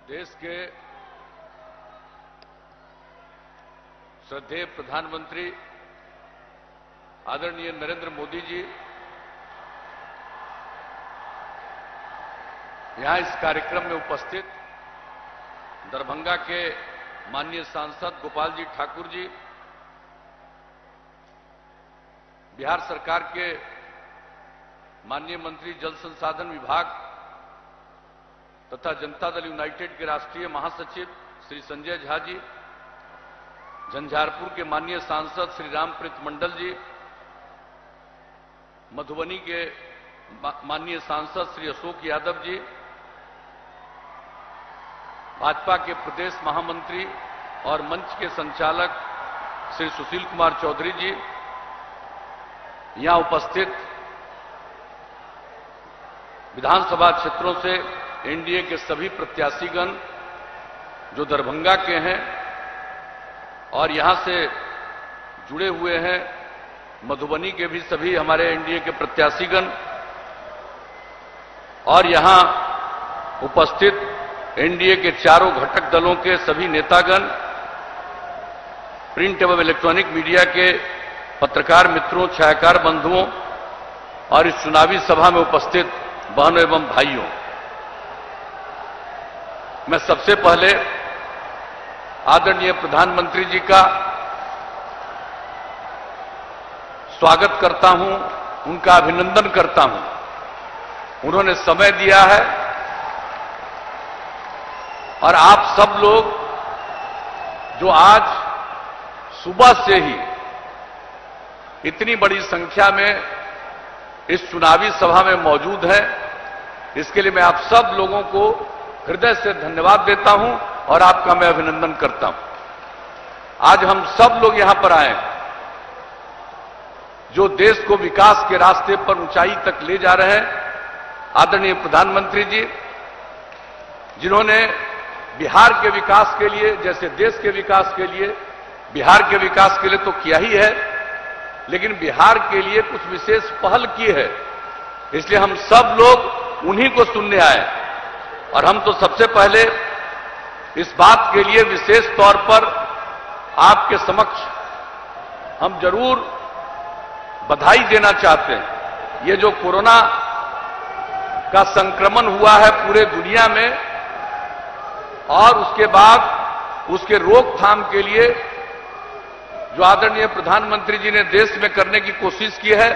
देश के श्रद्धेय प्रधानमंत्री आदरणीय नरेंद्र मोदी जी यहां इस कार्यक्रम में उपस्थित दरभंगा के माननीय सांसद गोपाल जी ठाकुर जी, बिहार सरकार के माननीय मंत्री जल संसाधन विभाग तथा जनता दल यूनाइटेड के राष्ट्रीय महासचिव श्री संजय झा जी, झंझारपुर के माननीय सांसद श्री रामप्रीत मंडल जी, मधुबनी के माननीय सांसद श्री अशोक यादव जी, भाजपा के प्रदेश महामंत्री और मंच के संचालक श्री सुशील कुमार चौधरी जी, यहां उपस्थित विधानसभा क्षेत्रों से एनडीए के सभी प्रत्याशीगण जो दरभंगा के हैं और यहां से जुड़े हुए हैं, मधुबनी के भी सभी हमारे एनडीए के प्रत्याशीगण और यहां उपस्थित एनडीए के चारों घटक दलों के सभी नेतागण, प्रिंट एवं इलेक्ट्रॉनिक मीडिया के पत्रकार मित्रों, छायाकार बंधुओं और इस चुनावी सभा में उपस्थित बहनों एवं भाइयों, मैं सबसे पहले आदरणीय प्रधानमंत्री जी का स्वागत करता हूं, उनका अभिनंदन करता हूं। उन्होंने समय दिया है और आप सब लोग जो आज सुबह से ही इतनी बड़ी संख्या में इस चुनावी सभा में मौजूद हैं, इसके लिए मैं आप सब लोगों को हृदय से धन्यवाद देता हूं और आपका मैं अभिनंदन करता हूं। आज हम सब लोग यहां पर आए जो देश को विकास के रास्ते पर ऊंचाई तक ले जा रहे हैं, आदरणीय प्रधानमंत्री जी जिन्होंने बिहार के विकास के लिए, जैसे देश के विकास के लिए, बिहार के विकास के लिए तो किया ही है, लेकिन बिहार के लिए कुछ विशेष पहल की है, इसलिए हम सब लोग उन्हीं को सुनने आए और हम तो सबसे पहले इस बात के लिए विशेष तौर पर आपके समक्ष हम जरूर बधाई देना चाहते हैं। ये जो कोरोना का संक्रमण हुआ है पूरे दुनिया में और उसके बाद उसके रोकथाम के लिए जो आदरणीय प्रधानमंत्री जी ने देश में करने की कोशिश की है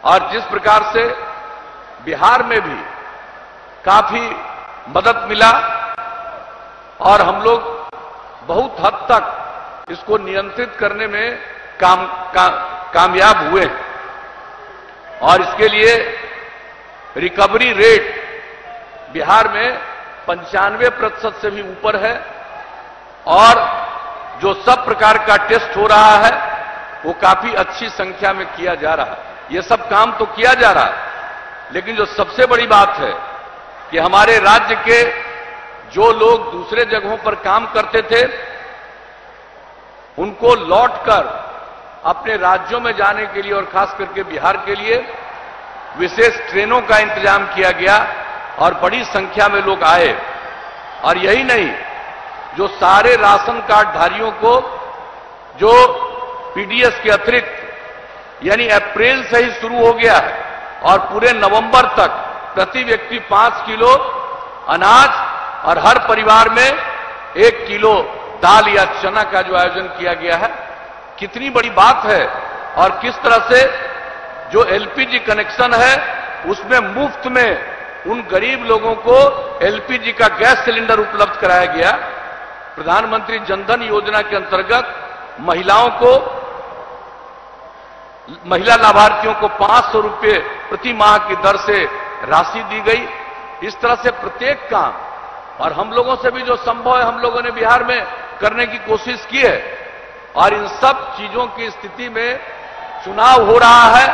और जिस प्रकार से बिहार में भी काफी मदद मिला और हम लोग बहुत हद तक इसको नियंत्रित करने में कामयाब हुए और इसके लिए रिकवरी रेट बिहार में 95% से भी ऊपर है और जो सब प्रकार का टेस्ट हो रहा है वो काफी अच्छी संख्या में किया जा रहा है। ये सब काम तो किया जा रहा है, लेकिन जो सबसे बड़ी बात है कि हमारे राज्य के जो लोग दूसरे जगहों पर काम करते थे उनको लौटकर अपने राज्यों में जाने के लिए और खास करके बिहार के लिए विशेष ट्रेनों का इंतजाम किया गया और बड़ी संख्या में लोग आए। और यही नहीं, जो सारे राशन कार्ड धारियों को जो पीडीएस के अतिरिक्त यानी अप्रैल से ही शुरू हो गया है और पूरे नवंबर तक प्रति व्यक्ति 5 किलो अनाज और हर परिवार में 1 किलो दाल या चना का जो आयोजन किया गया है, कितनी बड़ी बात है। और किस तरह से जो एलपीजी कनेक्शन है उसमें मुफ्त में उन गरीब लोगों को एलपीजी का गैस सिलेंडर उपलब्ध कराया गया। प्रधानमंत्री जनधन योजना के अंतर्गत महिला लाभार्थियों को 500 रुपये प्रति माह की दर से राशि दी गई। इस तरह से प्रत्येक काम और हम लोगों से भी जो संभव है हम लोगों ने बिहार में करने की कोशिश की है और इन सब चीजों की स्थिति में चुनाव हो रहा है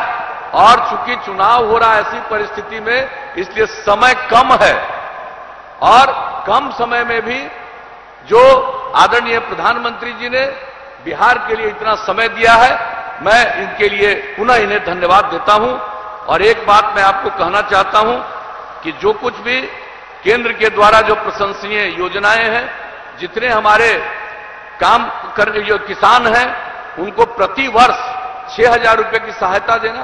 और चूंकि चुनाव हो रहा है ऐसी परिस्थिति में, इसलिए समय कम है और कम समय में भी जो आदरणीय प्रधानमंत्री जी ने बिहार के लिए इतना समय दिया है, मैं इनके लिए पुनः इन्हें धन्यवाद देता हूं। और एक बात मैं आपको कहना चाहता हूं कि जो कुछ भी केंद्र के द्वारा जो प्रशंसनीय योजनाएं हैं, जितने हमारे काम करने जो किसान हैं उनको प्रति वर्ष 6,000 रुपए की सहायता देना,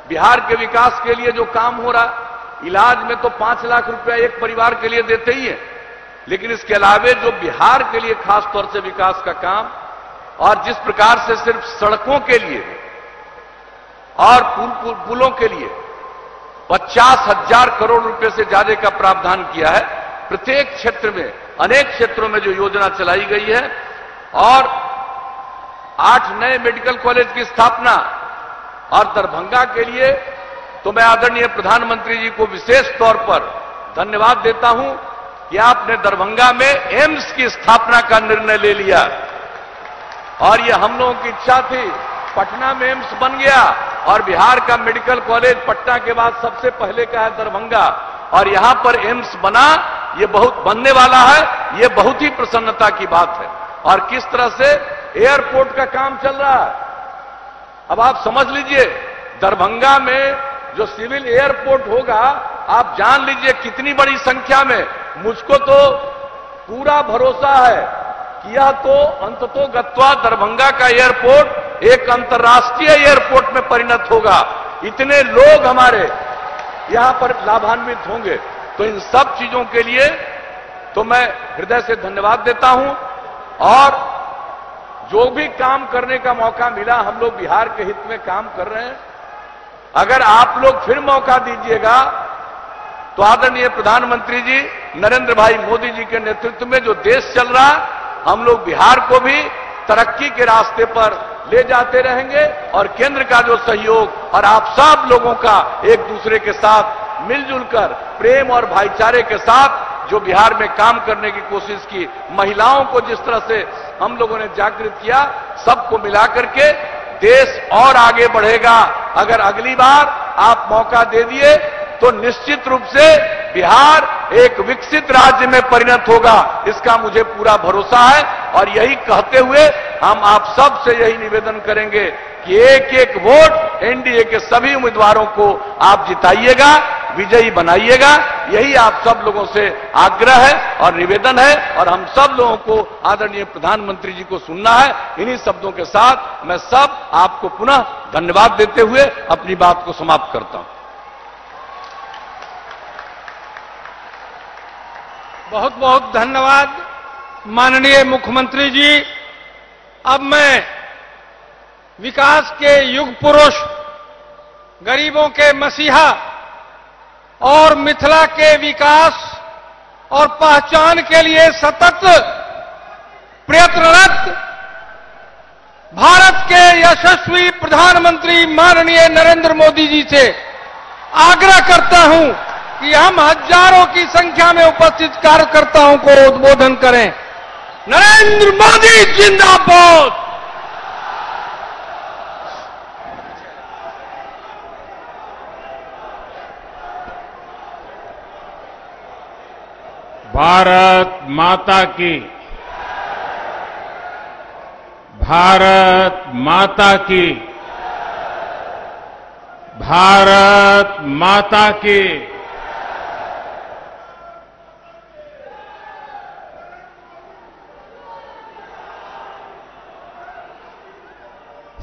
बिहार के विकास के लिए जो काम हो रहा, इलाज में तो 5 लाख रुपया एक परिवार के लिए देते ही है, लेकिन इसके अलावे जो बिहार के लिए खास तौर से विकास का काम, और जिस प्रकार से सिर्फ सड़कों के लिए और पुलों के लिए 50,000 करोड़ रुपए से ज्यादा का प्रावधान किया है, प्रत्येक क्षेत्र में, अनेक क्षेत्रों में जो योजना चलाई गई है, और 8 नए मेडिकल कॉलेज की स्थापना, और दरभंगा के लिए तो मैं आदरणीय प्रधानमंत्री जी को विशेष तौर पर धन्यवाद देता हूं कि आपने दरभंगा में एम्स की स्थापना का निर्णय ले लिया, और यह हम लोगों की इच्छा थी। पटना में एम्स बन गया, और बिहार का मेडिकल कॉलेज पटना के बाद सबसे पहले का है दरभंगा, और यहां पर एम्स बना, ये बहुत बनने वाला है, ये बहुत ही प्रसन्नता की बात है। और किस तरह से एयरपोर्ट का काम चल रहा है, अब आप समझ लीजिए, दरभंगा में जो सिविल एयरपोर्ट होगा, आप जान लीजिए कितनी बड़ी संख्या में, मुझको तो पूरा भरोसा है कि यह तो अंततोगत्वा दरभंगा का एयरपोर्ट एक अंतर्राष्ट्रीय एयरपोर्ट में परिणत होगा। इतने लोग हमारे यहां पर लाभान्वित होंगे। तो इन सब चीजों के लिए तो मैं हृदय से धन्यवाद देता हूं, और जो भी काम करने का मौका मिला, हम लोग बिहार के हित में काम कर रहे हैं। अगर आप लोग फिर मौका दीजिएगा तो आदरणीय प्रधानमंत्री जी नरेंद्र भाई मोदी जी के नेतृत्व में जो देश चल रहा, हम लोग बिहार को भी तरक्की के रास्ते पर ले जाते रहेंगे, और केंद्र का जो सहयोग और आप सब लोगों का एक दूसरे के साथ मिलजुल कर प्रेम और भाईचारे के साथ जो बिहार में काम करने की कोशिश की, महिलाओं को जिस तरह से हम लोगों ने जागृत किया, सबको मिलाकर के देश और आगे बढ़ेगा। अगर अगली बार आप मौका दे दिए तो निश्चित रूप से बिहार एक विकसित राज्य में परिणत होगा, इसका मुझे पूरा भरोसा है। और यही कहते हुए हम आप सब से यही निवेदन करेंगे कि एक एक वोट एनडीए के सभी उम्मीदवारों को आप जिताइएगा, विजयी बनाइएगा, यही आप सब लोगों से आग्रह है और निवेदन है। और हम सब लोगों को आदरणीय प्रधानमंत्री जी को सुनना है। इन्हीं शब्दों के साथ मैं सब आपको पुनः धन्यवाद देते हुए अपनी बात को समाप्त करता हूं। बहुत बहुत धन्यवाद माननीय मुख्यमंत्री जी। अब मैं विकास के युग पुरुष, गरीबों के मसीहा और मिथिला के विकास और पहचान के लिए सतत प्रयत्नरत भारत के यशस्वी प्रधानमंत्री माननीय नरेंद्र मोदी जी से आग्रह करता हूं कि हम हजारों की संख्या में उपस्थित कार्यकर्ताओं को उद्बोधन करें। नरेंद्र मोदी जिंदाबाद। भारत माता की, भारत माता की, भारत माता की।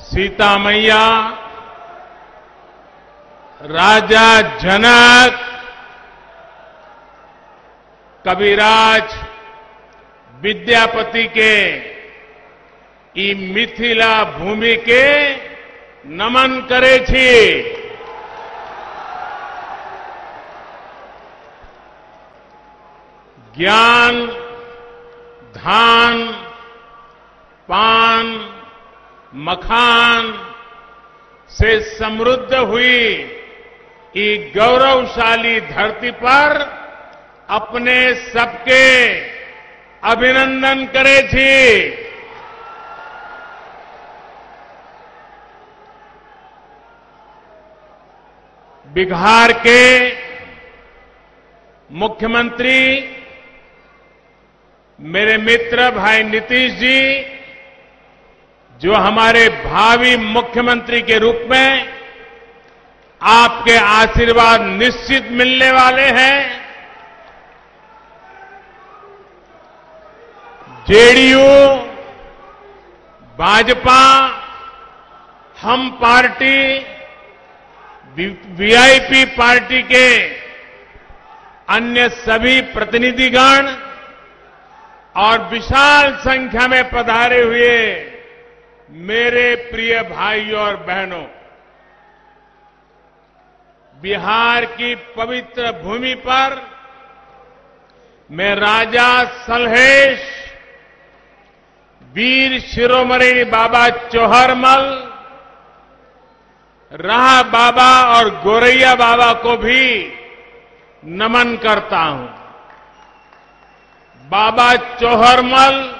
सीता मैया, राजा जनक, कविराज विद्यापति के ई मिथिला भूमि के नमन करे छी। ज्ञान, धान, पान, मखान से समृद्ध हुई ई गौरवशाली धरती पर अपने सबके अभिनंदन करे छी। बिहार के मुख्यमंत्री मेरे मित्र भाई नीतीश जी, जो हमारे भावी मुख्यमंत्री के रूप में आपके आशीर्वाद निश्चित मिलने वाले हैं, जेडीयू, भाजपा, हम पार्टी, वीआईपी पार्टी के अन्य सभी प्रतिनिधिगण और विशाल संख्या में पधारे हुए मेरे प्रिय भाइयों और बहनों, बिहार की पवित्र भूमि पर मैं राजा सलहेश, वीर शिरोमणि बाबा चौहरमल, राह बाबा और गोरैया बाबा को भी नमन करता हूं। बाबा चौहरमल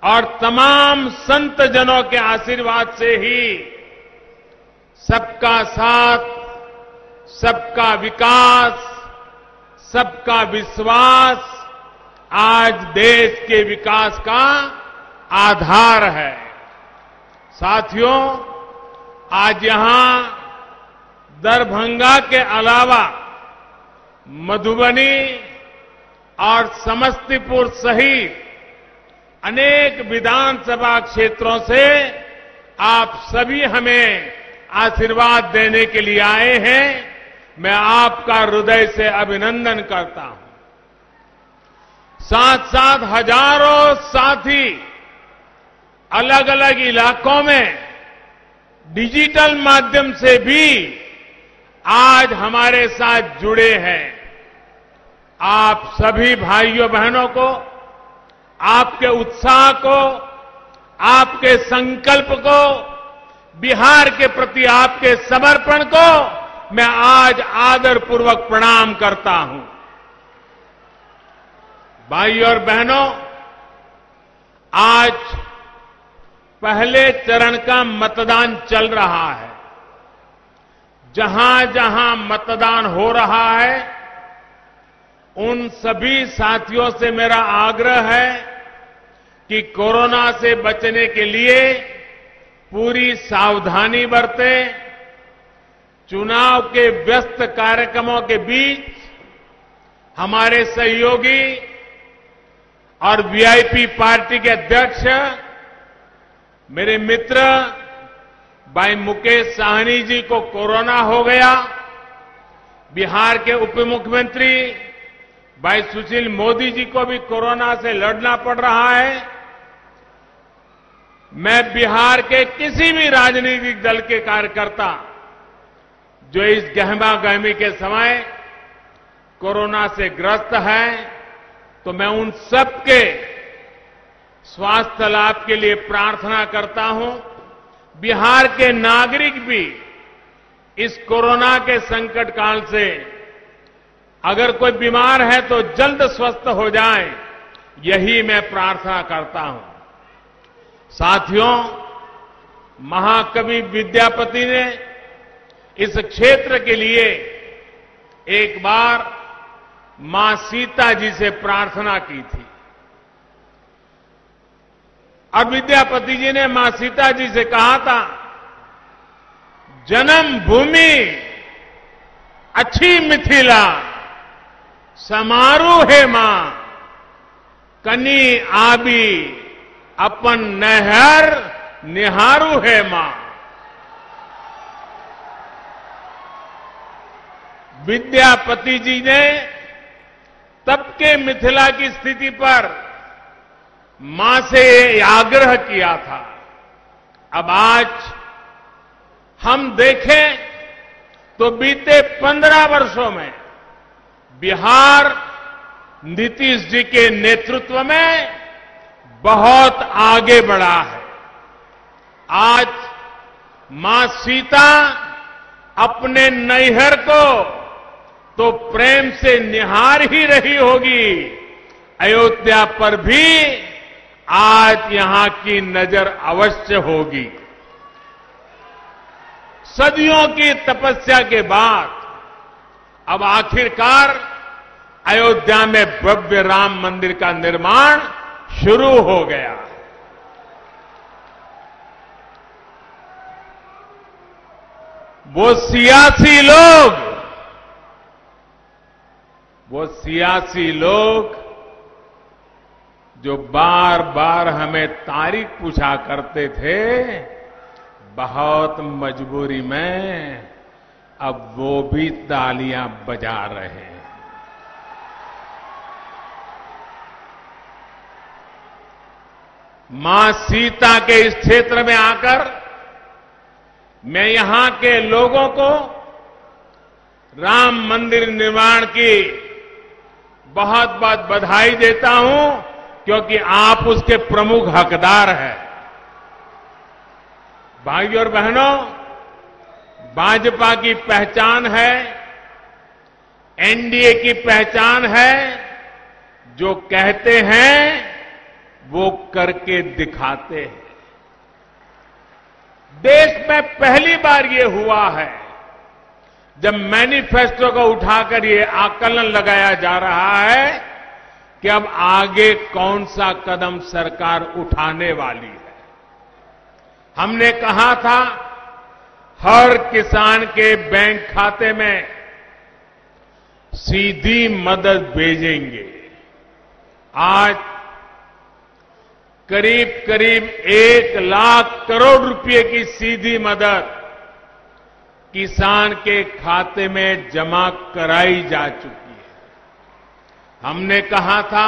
और तमाम संत जनों के आशीर्वाद से ही सबका साथ, सबका विकास, सबका विश्वास आज देश के विकास का आधार है। साथियों, आज यहां दरभंगा के अलावा मधुबनी और समस्तीपुर सहित अनेक विधानसभा क्षेत्रों से आप सभी हमें आशीर्वाद देने के लिए आए हैं। मैं आपका हृदय से अभिनंदन करता हूं। साथ साथ हजारों साथी अलग अलग इलाकों में डिजिटल माध्यम से भी आज हमारे साथ जुड़े हैं। आप सभी भाइयों बहनों को, आपके उत्साह को, आपके संकल्प को, बिहार के प्रति आपके समर्पण को मैं आज आदरपूर्वक प्रणाम करता हूं। भाइयों और बहनों, आज पहले चरण का मतदान चल रहा है। जहां जहां मतदान हो रहा है, उन सभी साथियों से मेरा आग्रह है कि कोरोना से बचने के लिए पूरी सावधानी बरतें। चुनाव के व्यस्त कार्यक्रमों के बीच हमारे सहयोगी और वीआईपी पार्टी के अध्यक्ष, मेरे मित्र भाई मुकेश साहनी जी को कोरोना हो गया। बिहार के उप मुख्यमंत्री भाई सुशील मोदी जी को भी कोरोना से लड़ना पड़ रहा है। मैं बिहार के किसी भी राजनीतिक दल के कार्यकर्ता जो इस गहमा-गहमी के समय कोरोना से ग्रस्त हैं, तो मैं उन सबके स्वास्थ्य लाभ के लिए प्रार्थना करता हूं। बिहार के नागरिक भी इस कोरोना के संकट काल से अगर कोई बीमार है तो जल्द स्वस्थ हो जाए, यही मैं प्रार्थना करता हूं। साथियों, महाकवि विद्यापति ने इस क्षेत्र के लिए एक बार मां सीता जी से प्रार्थना की थी और विद्यापति जी ने मां सीता जी से कहा था, जन्म भूमि अच्छी मिथिला, समारू है मां, कनी आबी अपन नहर निहारू है मां। विद्यापति जी ने तब के मिथिला की स्थिति पर मां से आग्रह किया था। अब आज हम देखें तो बीते 15 वर्षों में बिहार नीतीश जी के नेतृत्व में बहुत आगे बढ़ा है। आज मां सीता अपने नैहर को तो प्रेम से निहार ही रही होगी, अयोध्या पर भी आज यहां की नजर अवश्य होगी। सदियों की तपस्या के बाद अब आखिरकार अयोध्या में भव्य राम मंदिर का निर्माण शुरू हो गया। वो सियासी लोग जो बार बार हमें तारीख पूछा करते थे, बहुत मजबूरी में अब वो भी तालियां बजा रहे हैं। मां सीता के इस क्षेत्र में आकर मैं यहां के लोगों को राम मंदिर निर्माण की बहुत बहुत बधाई देता हूं, क्योंकि आप उसके प्रमुख हकदार हैं। भाइयों और बहनों, भाजपा की पहचान है, एनडीए की पहचान है, जो कहते हैं वो करके दिखाते हैं। देश में पहली बार ये हुआ है जब मैनिफेस्टो को उठाकर ये आकलन लगाया जा रहा है कि अब आगे कौन सा कदम सरकार उठाने वाली है। हमने कहा था हर किसान के बैंक खाते में सीधी मदद भेजेंगे। आज करीब करीब 1 लाख करोड़ रुपए की सीधी मदद किसान के खाते में जमा कराई जा चुकी है। हमने कहा था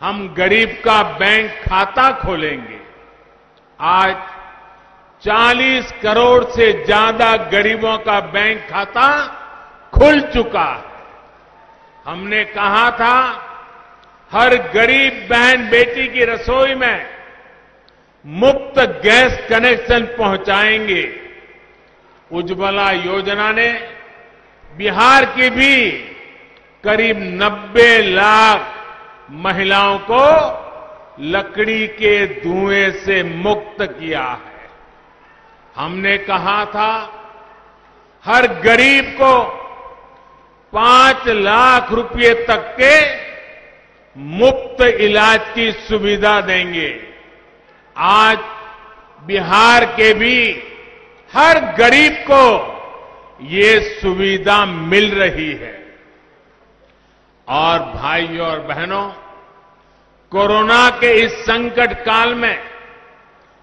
हम गरीब का बैंक खाता खोलेंगे। आज 40 करोड़ से ज्यादा गरीबों का बैंक खाता खुल चुका है। हमने कहा था हर गरीब बहन बेटी की रसोई में मुफ्त गैस कनेक्शन पहुंचाएंगे। उज्ज्वला योजना ने बिहार की भी करीब 90 लाख महिलाओं को लकड़ी के धुएं से मुक्त किया है। हमने कहा था हर गरीब को 5 लाख रुपए तक के मुफ्त इलाज की सुविधा देंगे। आज बिहार के भी हर गरीब को ये सुविधा मिल रही है। और भाइयों और बहनों, कोरोना के इस संकट काल में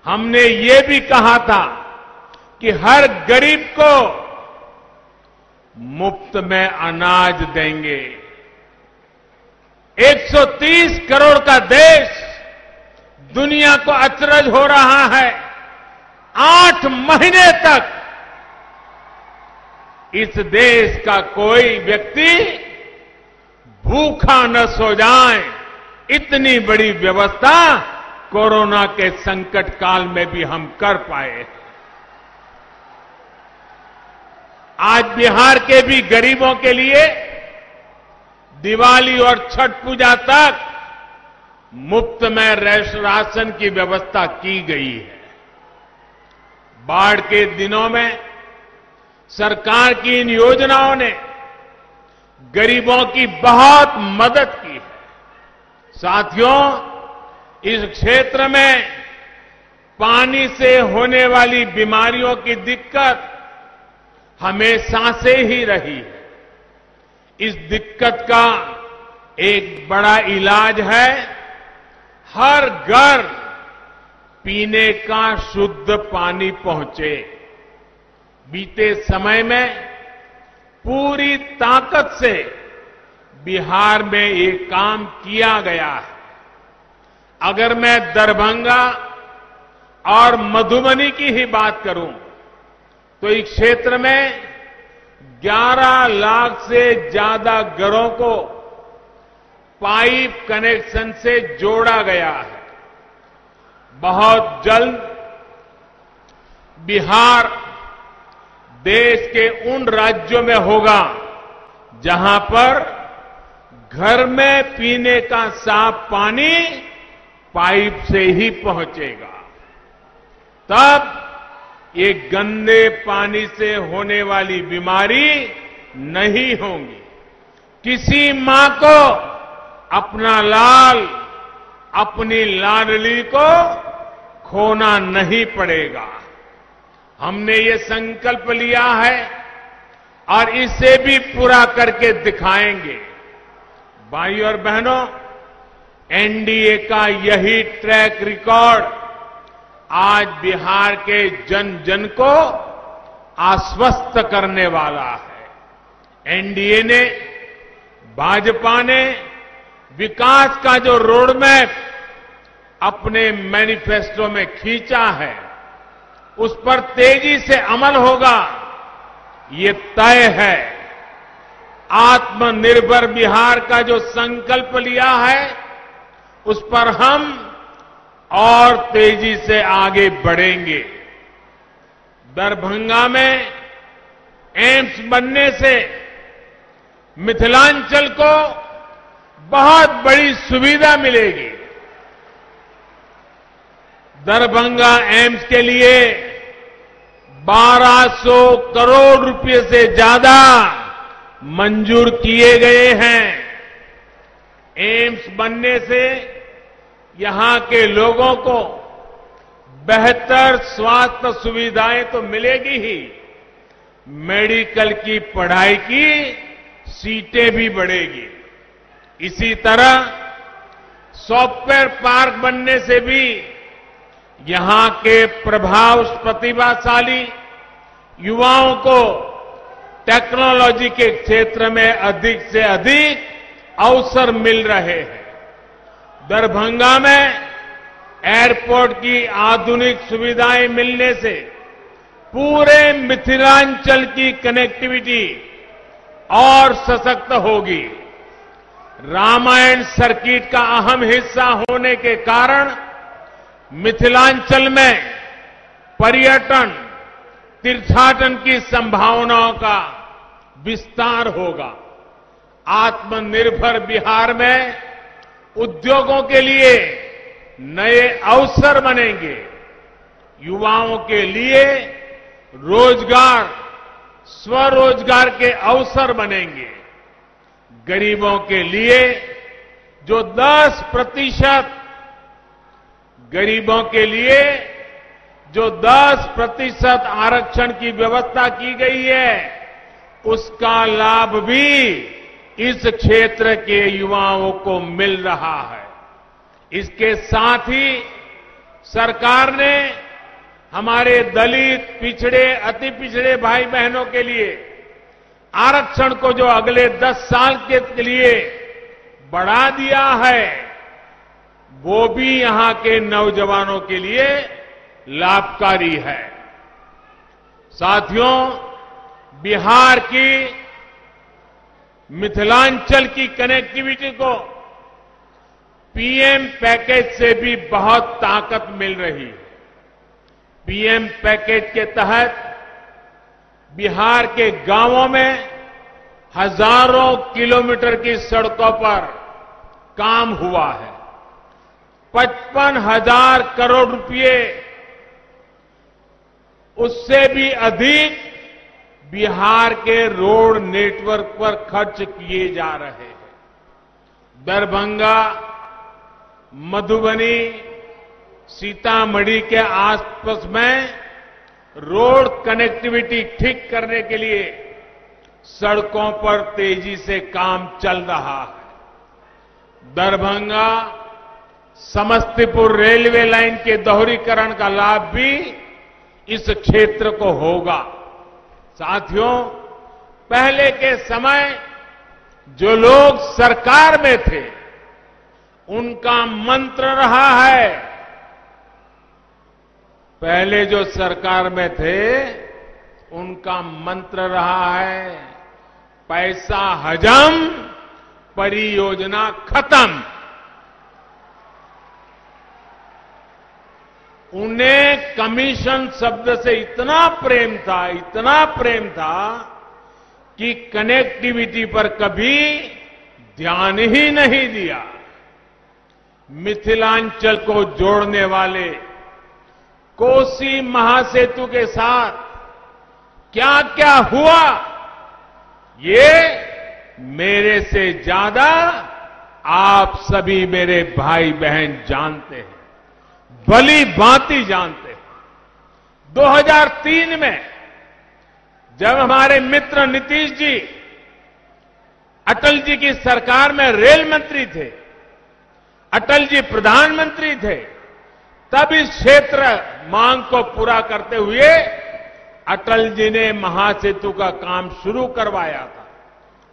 हमने ये भी कहा था कि हर गरीब को मुफ्त में अनाज देंगे। 130 करोड़ का देश दुनिया को अचरज हो रहा है। 8 महीने तक इस देश का कोई व्यक्ति भूखा न सो जाए, इतनी बड़ी व्यवस्था कोरोना के संकट काल में भी हम कर पाए। आज बिहार के भी गरीबों के लिए दिवाली और छठ पूजा तक मुफ्त में राशन की व्यवस्था की गई है। बाढ़ के दिनों में सरकार की इन योजनाओं ने गरीबों की बहुत मदद की है। साथियों, इस क्षेत्र में पानी से होने वाली बीमारियों की दिक्कत हमेशा से ही रही है। इस दिक्कत का एक बड़ा इलाज है हर घर पीने का शुद्ध पानी पहुंचे। बीते समय में पूरी ताकत से बिहार में ये काम किया गया है। अगर मैं दरभंगा और मधुबनी की ही बात करूं तो इस क्षेत्र में 11 लाख से ज्यादा घरों को पाइप कनेक्शन से जोड़ा गया है। बहुत जल्द बिहार देश के उन राज्यों में होगा जहां पर घर में पीने का साफ पानी पाइप से ही पहुंचेगा। तब ये गंदे पानी से होने वाली बीमारी नहीं होगी। किसी मां को अपना लाल, अपनी लाडली को खोना नहीं पड़ेगा। हमने ये संकल्प लिया है और इसे भी पूरा करके दिखाएंगे। भाइयों और बहनों, एनडीए का यही ट्रैक रिकॉर्ड आज बिहार के जन जन को आश्वस्त करने वाला है। एनडीए ने, भाजपा ने विकास का जो रोड मैप अपने मैनिफेस्टो में खींचा है, उस पर तेजी से अमल होगा, ये तय है। आत्मनिर्भर बिहार का जो संकल्प लिया है, उस पर हम और तेजी से आगे बढ़ेंगे। दरभंगा में एम्स बनने से मिथिलांचल को बहुत बड़ी सुविधा मिलेगी। दरभंगा एम्स के लिए 1200 करोड़ रुपए से ज्यादा मंजूर किए गए हैं। एम्स बनने से यहां के लोगों को बेहतर स्वास्थ्य सुविधाएं तो मिलेगी ही, मेडिकल की पढ़ाई की सीटें भी बढ़ेगी। इसी तरह सॉफ्टवेयर पार्क बनने से भी यहां के प्रतिभाशाली युवाओं को टेक्नोलॉजी के क्षेत्र में अधिक से अधिक अवसर मिल रहे हैं। दरभंगा में एयरपोर्ट की आधुनिक सुविधाएं मिलने से पूरे मिथिलांचल की कनेक्टिविटी और सशक्त होगी। रामायण सर्किट का अहम हिस्सा होने के कारण मिथिलांचल में पर्यटन, तीर्थाटन की संभावनाओं का विस्तार होगा। आत्मनिर्भर बिहार में उद्योगों के लिए नए अवसर बनेंगे। युवाओं के लिए रोजगार, स्वरोजगार के अवसर बनेंगे। गरीबों के लिए जो 10% आरक्षण की व्यवस्था की गई है, उसका लाभ भी इस क्षेत्र के युवाओं को मिल रहा है। इसके साथ ही सरकार ने हमारे दलित, पिछड़े, अति पिछड़े भाई बहनों के लिए आरक्षण को जो अगले 10 साल के लिए बढ़ा दिया है, वो भी यहां के नौजवानों के लिए लाभकारी है। साथियों, बिहार की मिथिलांचल की कनेक्टिविटी को पीएम पैकेज से भी बहुत ताकत मिल रही है। पीएम पैकेज के तहत बिहार के गांवों में हजारों किलोमीटर की सड़कों पर काम हुआ है। 55,000 करोड़ रुपए, उससे भी अधिक बिहार के रोड नेटवर्क पर खर्च किए जा रहे हैं। दरभंगा, मधुबनी, सीतामढ़ी के आसपास में रोड कनेक्टिविटी ठीक करने के लिए सड़कों पर तेजी से काम चल रहा है। दरभंगा समस्तीपुर रेलवे लाइन के दोहरीकरण का लाभ भी इस क्षेत्र को होगा। साथियों, पहले के समय जो लोग सरकार में थे, उनका मंत्र रहा है, पहले जो सरकार में थे उनका मंत्र रहा है, पैसा हजम, परियोजना खत्म। उन्हें कमीशन शब्द से इतना प्रेम था कि कनेक्टिविटी पर कभी ध्यान ही नहीं दिया। मिथिलांचल को जोड़ने वाले कोसी महासेतु के साथ क्या क्या हुआ, ये मेरे से ज्यादा आप सभी मेरे भाई बहन जानते हैं, भली भांति जानते हैं। 2003 में जब हमारे मित्र नीतीश जी अटल जी की सरकार में रेल मंत्री थे, अटल जी प्रधानमंत्री थे, तब इस क्षेत्र मांग को पूरा करते हुए अटल जी ने महासेतु का काम शुरू करवाया था।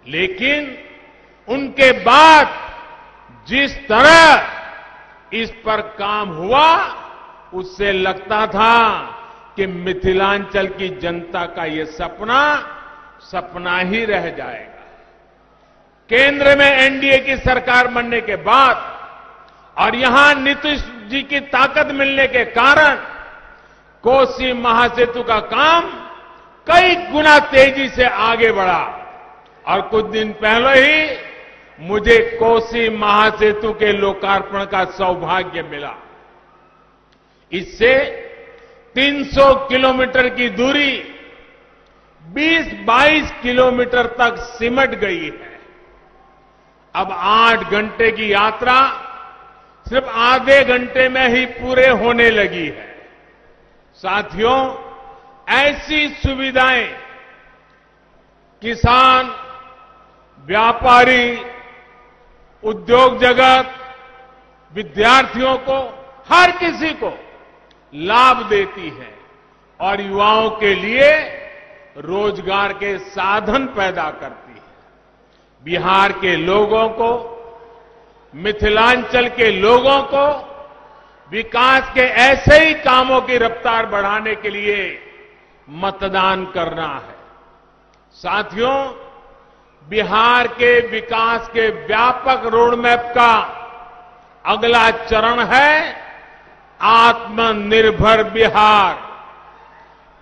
लेकिन उनके बाद जिस तरह इस पर काम हुआ, उससे लगता था कि मिथिलांचल की जनता का ये सपना सपना ही रह जाएगा। केंद्र में एनडीए की सरकार बनने के बाद और यहां नीतीश जी की ताकत मिलने के कारण कोसी महासेतु का काम कई गुना तेजी से आगे बढ़ा और कुछ दिन पहले ही मुझे कोसी महासेतु के लोकार्पण का सौभाग्य मिला। इससे 300 किलोमीटर की दूरी 20-22 किलोमीटर तक सिमट गई है। अब 8 घंटे की यात्रा सिर्फ आधे घंटे में ही पूरे होने लगी है। साथियों, ऐसी सुविधाएं किसान, व्यापारी, उद्योग जगत, विद्यार्थियों को, हर किसी को लाभ देती है और युवाओं के लिए रोजगार के साधन पैदा करती है। बिहार के लोगों को, मिथिलांचल के लोगों को विकास के ऐसे ही कामों की रफ्तार बढ़ाने के लिए मतदान करना है। साथियों, बिहार के विकास के व्यापक रोडमैप का अगला चरण है आत्मनिर्भर बिहार,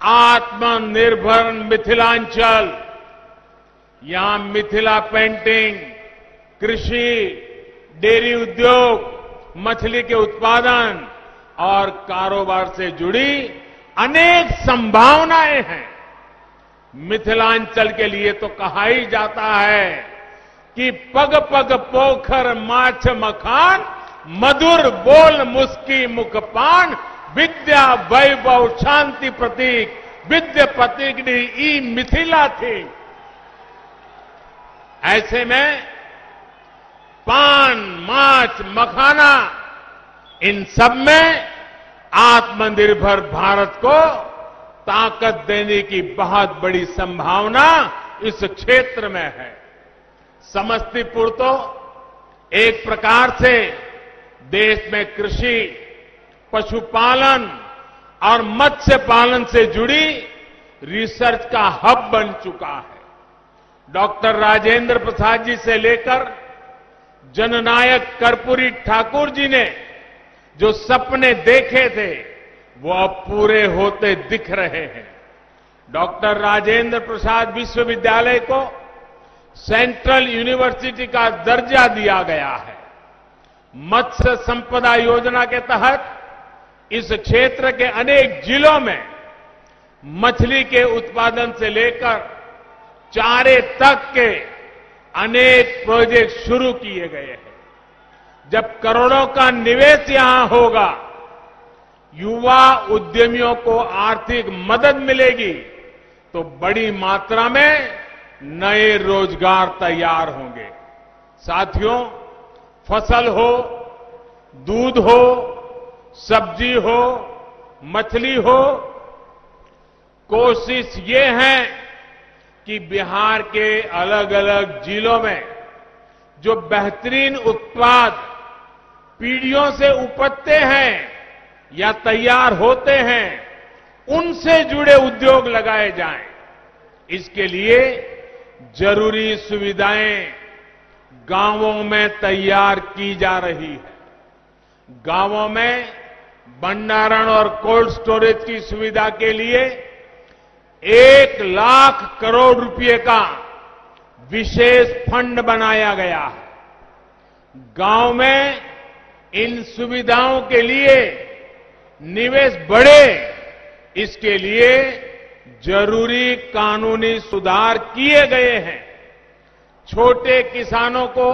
आत्मनिर्भर मिथिलांचल। यहां मिथिला पेंटिंग, कृषि, डेयरी उद्योग, मछली के उत्पादन और कारोबार से जुड़ी अनेक संभावनाएं हैं। मिथिलांचल के लिए तो कहा ही जाता है कि पग पग पोखर माछ मखान, मधुर बोल मुस्की मुखपान, विद्या वैभव शांति प्रतीक, विद्या प्रतिग्नि ई मिथिला थी। ऐसे में पान, माछ, मखाना, इन सब में आत्मनिर्भर भारत को ताकत देने की बहुत बड़ी संभावना इस क्षेत्र में है। समस्तीपुर तो एक प्रकार से देश में कृषि, पशुपालन और मत्स्य पालन से जुड़ी रिसर्च का हब बन चुका है। डॉक्टर राजेंद्र प्रसाद जी से लेकर जननायक कर्पूरी ठाकुर जी ने जो सपने देखे थे, वो अब पूरे होते दिख रहे हैं। डॉक्टर राजेंद्र प्रसाद विश्वविद्यालय को सेंट्रल यूनिवर्सिटी का दर्जा दिया गया है। मत्स्य संपदा योजना के तहत इस क्षेत्र के अनेक जिलों में मछली के उत्पादन से लेकर चारे तक के अनेक प्रोजेक्ट शुरू किए गए हैं। जब करोड़ों का निवेश यहां होगा, युवा उद्यमियों को आर्थिक मदद मिलेगी, तो बड़ी मात्रा में नए रोजगार तैयार होंगे। साथियों, फसल हो, दूध हो, सब्जी हो, मछली हो, कोशिश ये है कि बिहार के अलग अलग जिलों में जो बेहतरीन उत्पाद पीढ़ियों से उपजते हैं या तैयार होते हैं, उनसे जुड़े उद्योग लगाए जाएं। इसके लिए जरूरी सुविधाएं गांवों में तैयार की जा रही है। गांवों में भंडारण और कोल्ड स्टोरेज की सुविधा के लिए 1 लाख करोड़ रुपए का विशेष फंड बनाया गया है। गांव में इन सुविधाओं के लिए निवेश बढ़े, इसके लिए जरूरी कानूनी सुधार किए गए हैं। छोटे किसानों को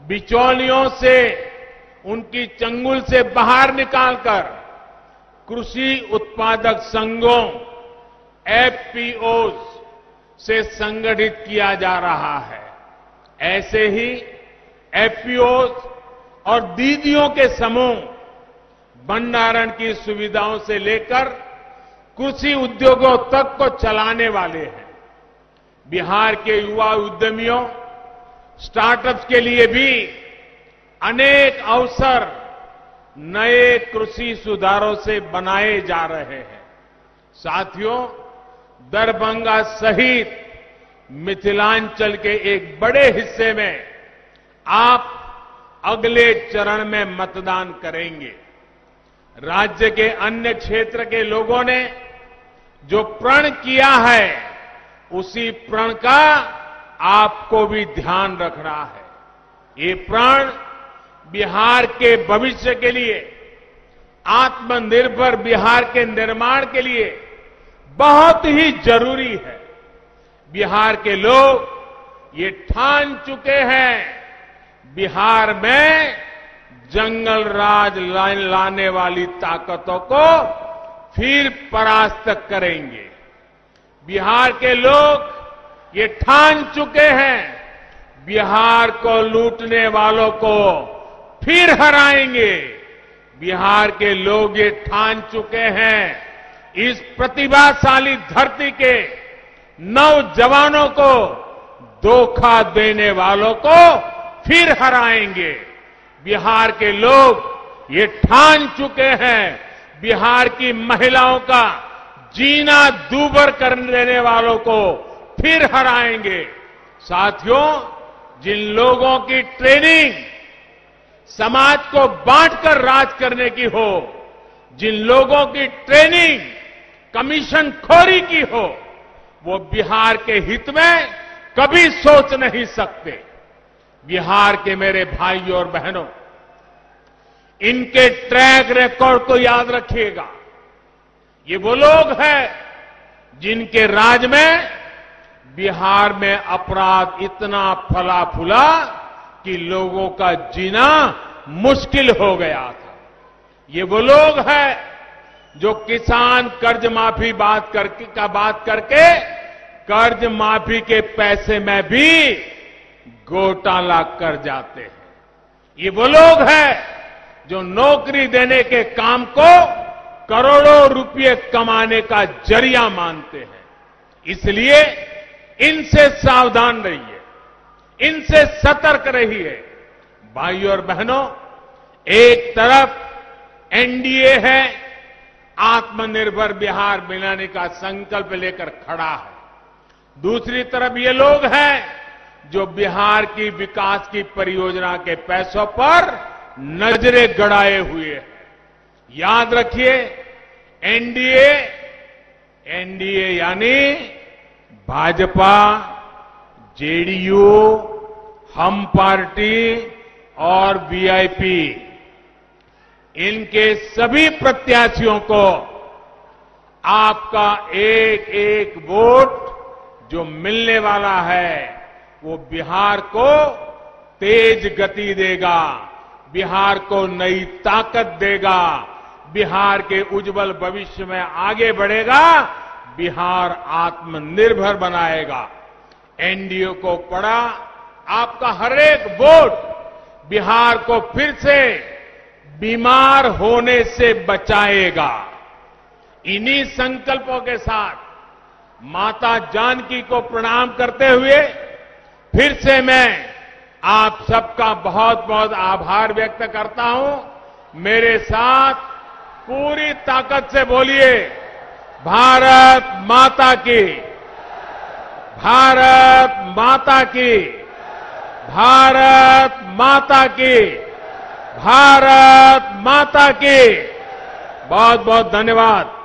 बिचौलियों से, उनकी चंगुल से बाहर निकालकर कृषि उत्पादक संघों एफपीओ से संगठित किया जा रहा है। ऐसे ही एफपीओ और दीदियों के समूह भंडारण की सुविधाओं से लेकर कृषि उद्योगों तक को चलाने वाले हैं। बिहार के युवा उद्यमियों, स्टार्टअप्स के लिए भी अनेक अवसर नए कृषि सुधारों से बनाए जा रहे हैं। साथियों, दरभंगा सहित मिथिलांचल के एक बड़े हिस्से में आप अगले चरण में मतदान करेंगे। राज्य के अन्य क्षेत्र के लोगों ने जो प्रण किया है, उसी प्रण का आपको भी ध्यान रखना है। ये प्रण बिहार के भविष्य के लिए, आत्मनिर्भर बिहार के निर्माण के लिए बहुत ही जरूरी है। बिहार के लोग ये ठान चुके हैं, बिहार में जंगल राज लाने वाली ताकतों को फिर परास्त करेंगे। बिहार के लोग ये ठान चुके हैं, बिहार को लूटने वालों को फिर हराएंगे। बिहार के लोग ये ठान चुके हैं, इस प्रतिभाशाली धरती के नौजवानों को धोखा देने वालों को फिर हराएंगे। बिहार के लोग ये ठान चुके हैं, बिहार की महिलाओं का जीना दूभर कर देने वालों को फिर हराएंगे। साथियों, जिन लोगों की ट्रेनिंग समाज को बांटकर राज करने की हो, जिन लोगों की ट्रेनिंग कमीशन खोरी की हो, वो बिहार के हित में कभी सोच नहीं सकते। बिहार के मेरे भाइयों और बहनों, इनके ट्रैक रिकॉर्ड को याद रखिएगा। ये वो लोग हैं जिनके राज में बिहार में अपराध इतना फला फूला कि लोगों का जीना मुश्किल हो गया था। ये वो लोग हैं जो किसान कर्ज माफी बात करके कर्ज माफी के पैसे में भी घोटाला कर जाते हैं। ये वो लोग हैं जो नौकरी देने के काम को करोड़ों रुपए कमाने का जरिया मानते हैं। इसलिए इनसे सावधान रहिए, इनसे सतर्क रहिए। भाइयों और बहनों, एक तरफ एनडीए है, आत्मनिर्भर बिहार बनाने का संकल्प लेकर खड़ा है। दूसरी तरफ ये लोग हैं जो बिहार की विकास की परियोजना के पैसों पर नजरें गड़ाए हुए हैं। याद रखिए, एनडीए यानी भाजपा, जेडीयू, हम पार्टी और वीआईपी, इनके सभी प्रत्याशियों को आपका एक एक वोट जो मिलने वाला है, वो बिहार को तेज गति देगा, बिहार को नई ताकत देगा, बिहार के उज्जवल भविष्य में आगे बढ़ेगा, बिहार आत्मनिर्भर बनाएगा। एनडीए को पड़ा आपका हर एक वोट बिहार को फिर से बीमार होने से बचाएगा। इन्हीं संकल्पों के साथ माता जानकी को प्रणाम करते हुए फिर से मैं आप सबका बहुत बहुत आभार व्यक्त करता हूं। मेरे साथ पूरी ताकत से बोलिए, भारत माता की, भारत माता की, भारत माता की, भारत माता की। बहुत बहुत धन्यवाद।